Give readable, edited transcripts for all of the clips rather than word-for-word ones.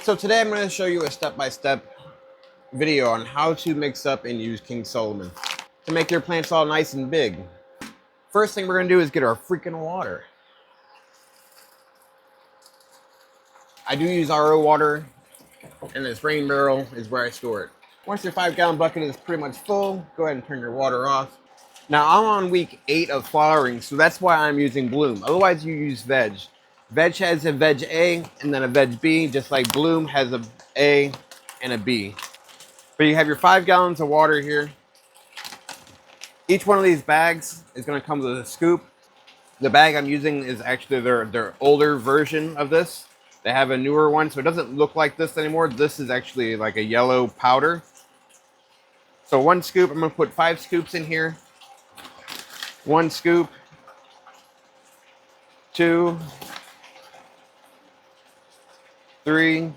So today I'm going to show you a step-by-step video on how to mix up and use King Solomon to make your plants all nice and big. First thing we're going to do is get our freaking water. I do use RO water, and this rain barrel is where I store it. Once your 5-gallon bucket is pretty much full, go ahead and turn your water off. Now I'm on week 8 of flowering, so that's why I'm using Bloom. Otherwise you use Veg. Veg has a Veg A and then a Veg B, just like Bloom has a A and a B. But you have your 5 gallons of water here. Each one of these bags is going to come with a scoop. The bag I'm using is actually their older version of this. They have a newer one, so it doesn't look like this anymore. This is actually like a yellow powder. So 1 scoop, I'm going to put 5 scoops in here. 1 scoop, 2, 3. And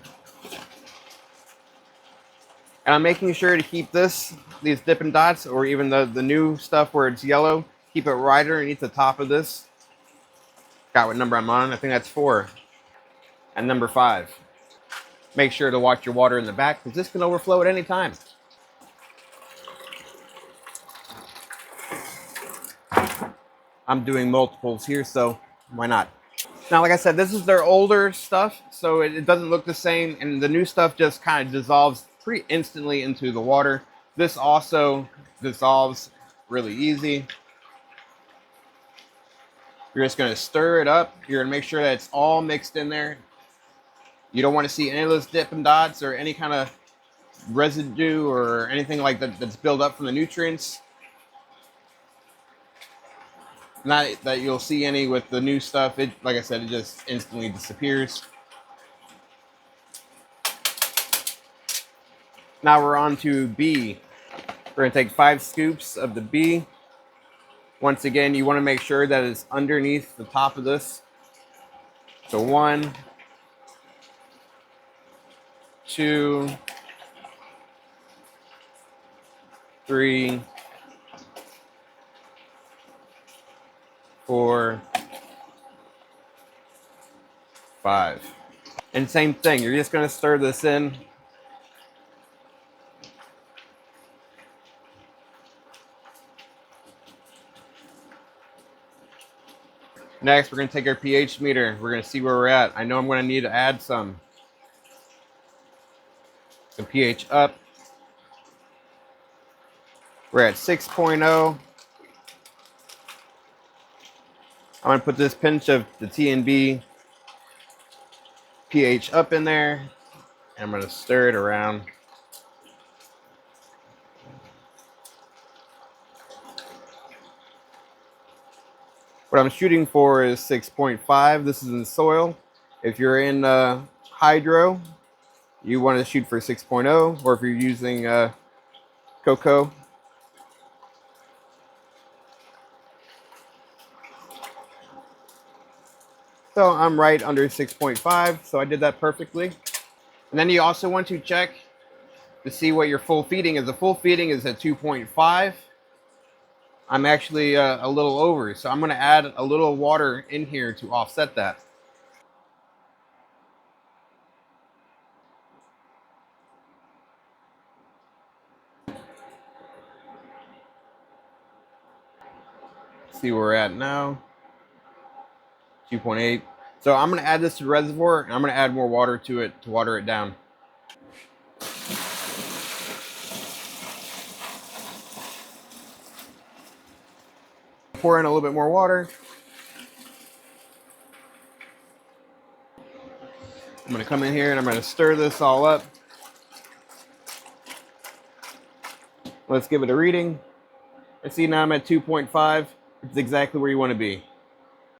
I'm making sure to keep these Dippin' Dots, or even the new stuff where it's yellow, keep it right underneath the top of this. Got what number I'm on. I think that's 4. And number 5. Make sure to watch your water in the back, because this can overflow at any time. I'm doing multiples here, so why not? Now, like I said, this is their older stuff, so it doesn't look the same, and the new stuff just kind of dissolves pretty instantly into the water. This also dissolves really easy. You're just going to stir it up. You're going to make sure that it's all mixed in there. You don't want to see any of those Dippin' Dots or any kind of residue or anything like that that's built up from the nutrients. Not that you'll see any with the new stuff. It, like I said, it just instantly disappears. Now we're on to B. We're going to take 5 scoops of the B. Once again, you want to make sure that it's underneath the top of this. So 1, 2, 3, 4, 5. And same thing, you're just going to stir this in. Next, we're going to take our pH meter. We're going to see where we're at. I know I'm going to need to add some pH up. We're at 6.0. I'm going to put this pinch of the T&B pH up in there, and I'm going to stir it around. What I'm shooting for is 6.5. This is in soil. If you're in hydro, you want to shoot for 6.0, or if you're using cocoa. So I'm right under 6.5, so I did that perfectly. And then you also want to check to see what your full feeding is. The full feeding is at 2.5. I'm actually a little over, so I'm going to add a little water in here to offset that. See where we're at now. 2.8. So I'm going to add this to the reservoir, and I'm going to add more water to it to water it down. Pour in a little bit more water. I'm going to come in here and I'm going to stir this all up. Let's give it a reading. I see now I'm at 2.5. It's exactly where you want to be.